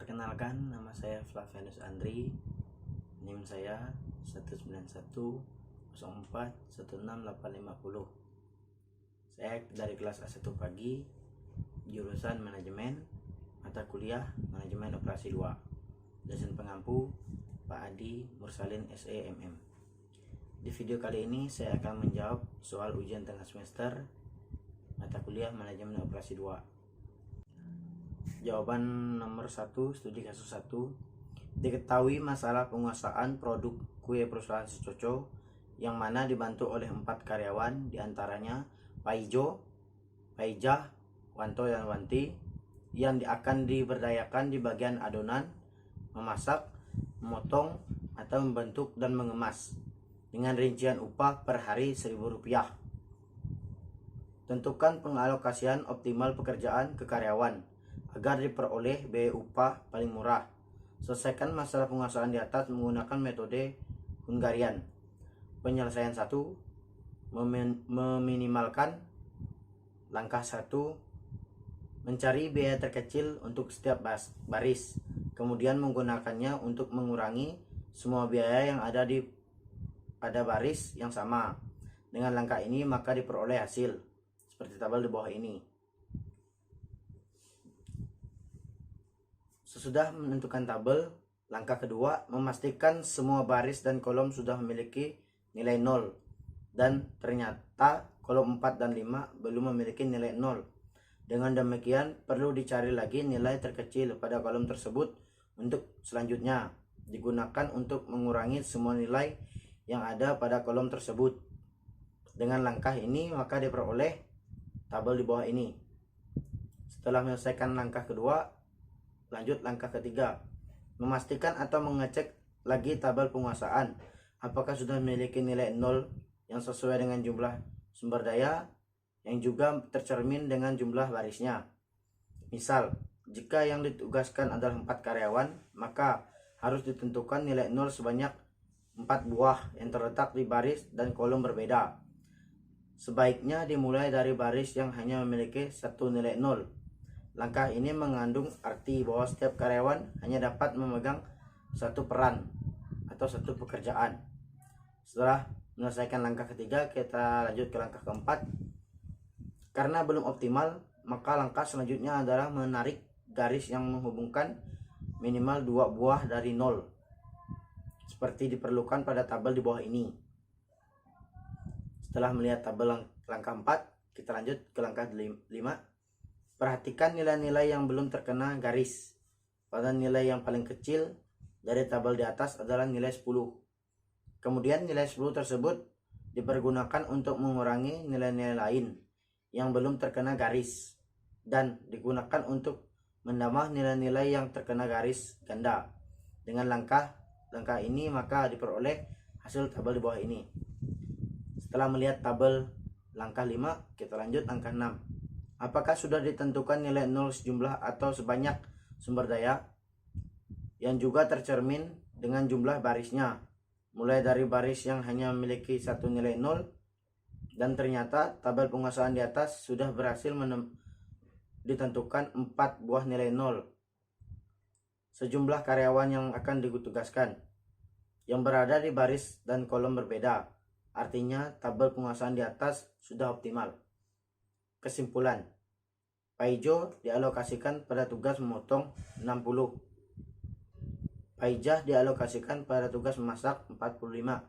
Perkenalkan, nama saya Flavianus Andri. NIM saya 19104168550. Saya dari kelas A1 pagi, jurusan manajemen, mata kuliah manajemen operasi 2. Dosen pengampu Pak Adi Mursalin SEMM. Di video kali ini saya akan menjawab soal ujian tengah semester mata kuliah manajemen operasi 2. Jawaban nomor 1, studi kasus 1. Diketahui masalah penguasaan produk kue perusahaan Sucoco yang mana dibantu oleh 4 karyawan, diantaranya Paijo, Paijah, Wanto dan Wanti, yang akan diberdayakan di bagian adonan, memasak, memotong, atau membentuk dan mengemas dengan rincian upah per hari Rp1.000. Tentukan pengalokasian optimal pekerjaan ke karyawan agar diperoleh biaya upah paling murah. Selesaikan masalah penguasaan di atas menggunakan metode Hungarian. Penyelesaian 1. Meminimalkan. Langkah 1. Mencari biaya terkecil untuk setiap baris, kemudian menggunakannya untuk mengurangi semua biaya yang ada pada baris yang sama. Dengan langkah ini maka diperoleh hasil seperti tabel di bawah ini. Sesudah menentukan tabel, langkah kedua, memastikan semua baris dan kolom sudah memiliki nilai 0. Dan ternyata kolom 4 dan 5 belum memiliki nilai 0. Dengan demikian, perlu dicari lagi nilai terkecil pada kolom tersebut untuk selanjutnya digunakan untuk mengurangi semua nilai yang ada pada kolom tersebut. Dengan langkah ini, maka diperoleh tabel di bawah ini. Setelah menyelesaikan langkah kedua, lanjut langkah ketiga, memastikan atau mengecek lagi tabel penguasaan apakah sudah memiliki nilai 0 yang sesuai dengan jumlah sumber daya yang juga tercermin dengan jumlah barisnya. Misal, jika yang ditugaskan adalah 4 karyawan, maka harus ditentukan nilai 0 sebanyak 4 buah yang terletak di baris dan kolom berbeda. Sebaiknya dimulai dari baris yang hanya memiliki satu nilai 0. Langkah ini mengandung arti bahwa setiap karyawan hanya dapat memegang satu peran atau satu pekerjaan. Setelah menyelesaikan langkah ketiga, kita lanjut ke langkah keempat. Karena belum optimal, maka langkah selanjutnya adalah menarik garis yang menghubungkan minimal 2 buah dari 0, seperti diperlukan pada tabel di bawah ini. Setelah melihat tabel langkah 4, kita lanjut ke langkah 5. Perhatikan nilai-nilai yang belum terkena garis. Pada nilai yang paling kecil dari tabel di atas adalah nilai 10. Kemudian nilai 10 tersebut dipergunakan untuk mengurangi nilai-nilai lain yang belum terkena garis dan digunakan untuk menambah nilai-nilai yang terkena garis ganda. Dengan langkah ini maka diperoleh hasil tabel di bawah ini. Setelah melihat tabel langkah 5, kita lanjut langkah 6. Apakah sudah ditentukan nilai 0 sejumlah atau sebanyak sumber daya yang juga tercermin dengan jumlah barisnya, mulai dari baris yang hanya memiliki satu nilai 0, dan ternyata tabel penguasaan di atas sudah berhasil ditentukan 4 buah nilai 0. Sejumlah karyawan yang akan ditugaskan yang berada di baris dan kolom berbeda, artinya tabel penguasaan di atas sudah optimal. Kesimpulan, Paijo dialokasikan pada tugas memotong 60, Paijah dialokasikan pada tugas memasak 45,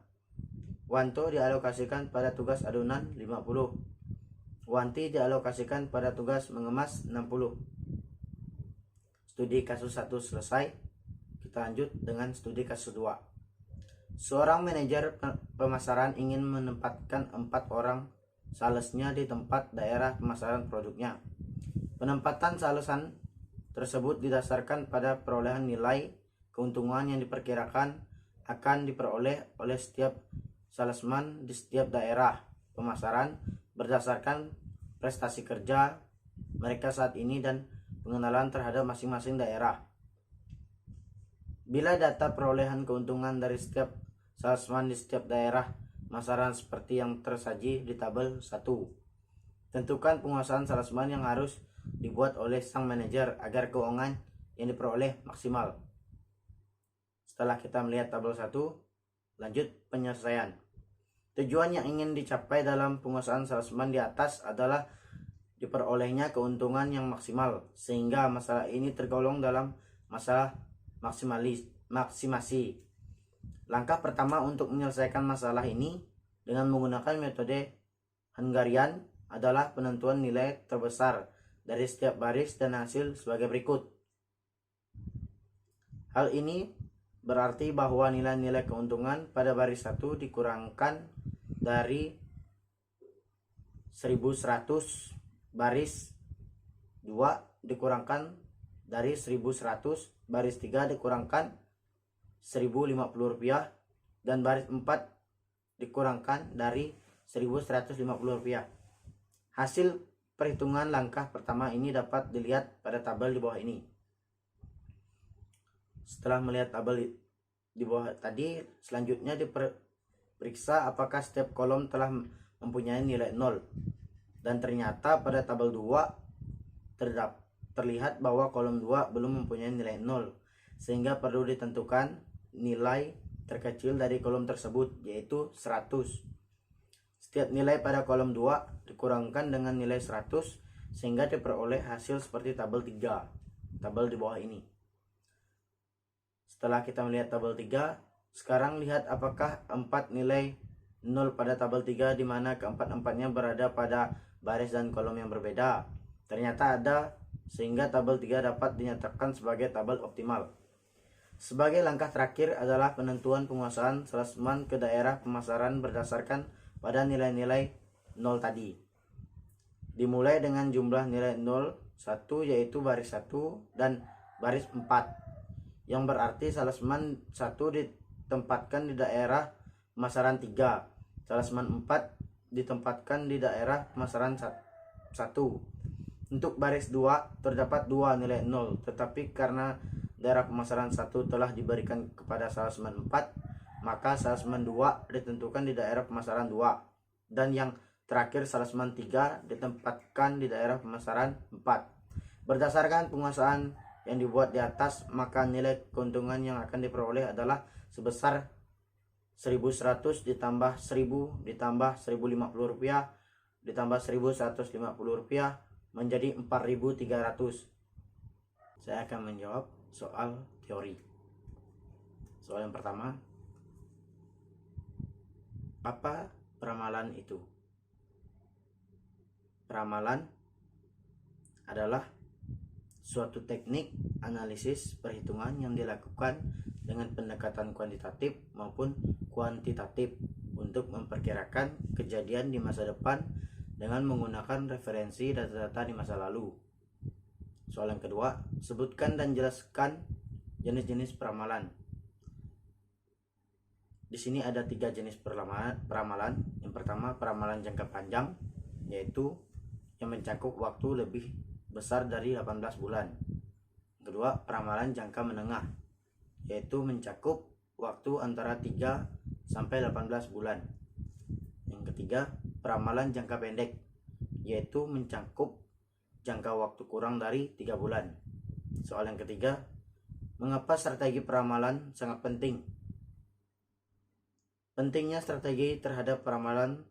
Wanto dialokasikan pada tugas adonan 50, Wanti dialokasikan pada tugas mengemas 60. Studi kasus 1 selesai. Kita lanjut dengan studi kasus 2. Seorang manajer pemasaran ingin menempatkan 4 orang salesnya di tempat daerah pemasaran produknya. Penempatan salesan tersebut didasarkan pada perolehan nilai keuntungan yang diperkirakan akan diperoleh oleh setiap salesman di setiap daerah pemasaran berdasarkan prestasi kerja mereka saat ini dan pengenalan terhadap masing-masing daerah. Bila data perolehan keuntungan dari setiap salesman di setiap daerah pemasaran seperti yang tersaji di tabel 1. Tentukan penguasaan salesman yang harus dibuat oleh sang manajer agar keuangan yang diperoleh maksimal. Setelah kita melihat tabel 1, lanjut penyelesaian. Tujuan yang ingin dicapai dalam penguasaan salesman di atas adalah diperolehnya keuntungan yang maksimal, sehingga masalah ini tergolong dalam masalah maksimasi. Langkah pertama untuk menyelesaikan masalah ini dengan menggunakan metode Hungarian adalah penentuan nilai terbesar dari setiap baris dan hasil sebagai berikut. Hal ini berarti bahwa nilai-nilai keuntungan pada baris 1 dikurangkan dari 1100, baris 2 dikurangkan dari 1100, baris 3 dikurangkan 1050 rupiah, dan baris 4 dikurangkan dari 1150 rupiah. Hasil perhitungan langkah pertama ini dapat dilihat pada tabel di bawah ini. Setelah melihat tabel di bawah tadi, selanjutnya diperiksa apakah setiap kolom telah mempunyai nilai 0. Dan ternyata pada tabel 2 terlihat bahwa kolom 2 belum mempunyai nilai 0, sehingga perlu ditentukan nilai terkecil dari kolom tersebut, yaitu 100. Setiap nilai pada kolom 2 dikurangkan dengan nilai 100 sehingga diperoleh hasil seperti tabel 3, tabel di bawah ini. Setelah kita melihat tabel 3, sekarang lihat apakah 4 nilai 0 pada tabel 3 di mana keempat-empatnya berada pada baris dan kolom yang berbeda. Ternyata ada, sehingga tabel 3 dapat dinyatakan sebagai tabel optimal. Sebagai langkah terakhir adalah penentuan penguasaan salesman ke daerah pemasaran berdasarkan pada nilai-nilai 0 tadi. Dimulai dengan jumlah nilai 0, 1 yaitu baris 1 dan baris 4, yang berarti salesman 1 ditempatkan di daerah pemasaran 3, salesman 4 ditempatkan di daerah pemasaran 1. Untuk baris 2 terdapat 2 nilai 0, tetapi karena daerah pemasaran 1 telah diberikan kepada salesman 4, maka salesman 2 ditentukan di daerah pemasaran 2, dan yang terakhir salesman 3 ditempatkan di daerah pemasaran 4. Berdasarkan penguasaan yang dibuat di atas, maka nilai keuntungan yang akan diperoleh adalah sebesar 1100 ditambah 1000 ditambah 1050 rupiah ditambah 1150 rupiah menjadi 4300. Saya akan menjawab soal teori. Soal yang pertama, apa peramalan itu? Peramalan adalah suatu teknik analisis perhitungan yang dilakukan dengan pendekatan kuantitatif maupun kuantitatif untuk memperkirakan kejadian di masa depan dengan menggunakan referensi data-data di masa lalu. Soal yang kedua, sebutkan dan jelaskan jenis-jenis peramalan. Di sini ada 3 jenis peramalan. Yang pertama, peramalan jangka panjang, yaitu yang mencakup waktu lebih besar dari 18 bulan. Yang kedua, peramalan jangka menengah, yaitu mencakup waktu antara 3 sampai 18 bulan. Yang ketiga, peramalan jangka pendek, yaitu mencakup jangka waktu kurang dari 3 bulan. Soal yang ketiga, mengapa strategi peramalan sangat penting? Pentingnya strategi terhadap peramalan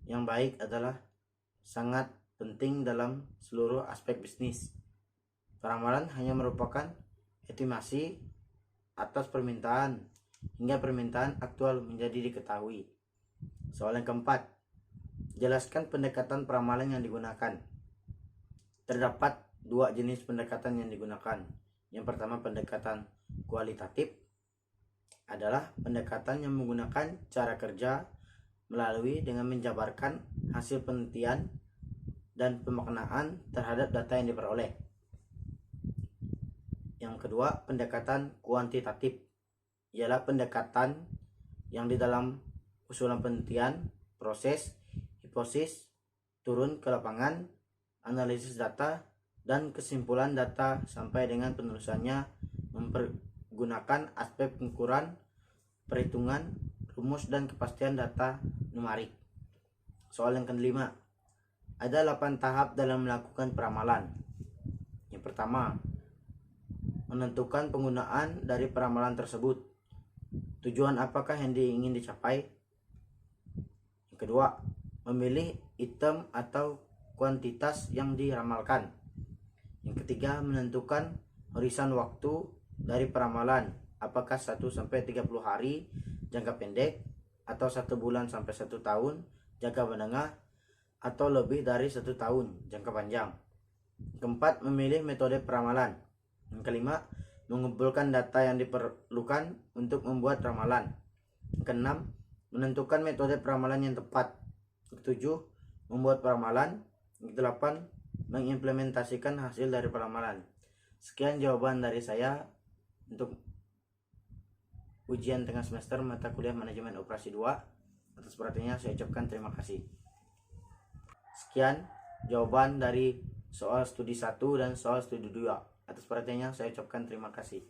yang baik adalah sangat penting dalam seluruh aspek bisnis. Peramalan hanya merupakan estimasi atas permintaan hingga permintaan aktual menjadi diketahui. Soal yang keempat, jelaskan pendekatan peramalan yang digunakan. Terdapat 2 jenis pendekatan yang digunakan. Yang pertama, pendekatan kualitatif adalah pendekatan yang menggunakan cara kerja melalui dengan menjabarkan hasil penelitian dan pemaknaan terhadap data yang diperoleh. Yang kedua, pendekatan kuantitatif ialah pendekatan yang di dalam usulan penelitian, proses, hipotesis, turun ke lapangan, analisis data, dan kesimpulan data sampai dengan penulisannya mempergunakan aspek pengukuran, perhitungan, rumus, dan kepastian data numerik. Soal yang kelima, ada 8 tahap dalam melakukan peramalan. Yang pertama, menentukan penggunaan dari peramalan tersebut. Tujuan apakah yang ingin dicapai? Yang kedua, memilih item atau kuantitas yang diramalkan. Yang ketiga, menentukan horizon waktu dari peramalan, apakah 1-30 hari jangka pendek, atau 1 bulan sampai 1 tahun jangka menengah, atau lebih dari 1 tahun jangka panjang. Keempat, memilih metode peramalan. Yang kelima, mengumpulkan data yang diperlukan untuk membuat ramalan. Yang keenam, menentukan metode peramalan yang tepat. Yang ketujuh, membuat peramalan. Yang kedelapan, mengimplementasikan hasil dari peramalan. Sekian jawaban dari saya untuk ujian tengah semester mata kuliah manajemen operasi 2. Atas perhatiannya saya ucapkan terima kasih. Sekian jawaban dari soal studi 1 dan soal studi 2. Atas perhatiannya saya ucapkan terima kasih.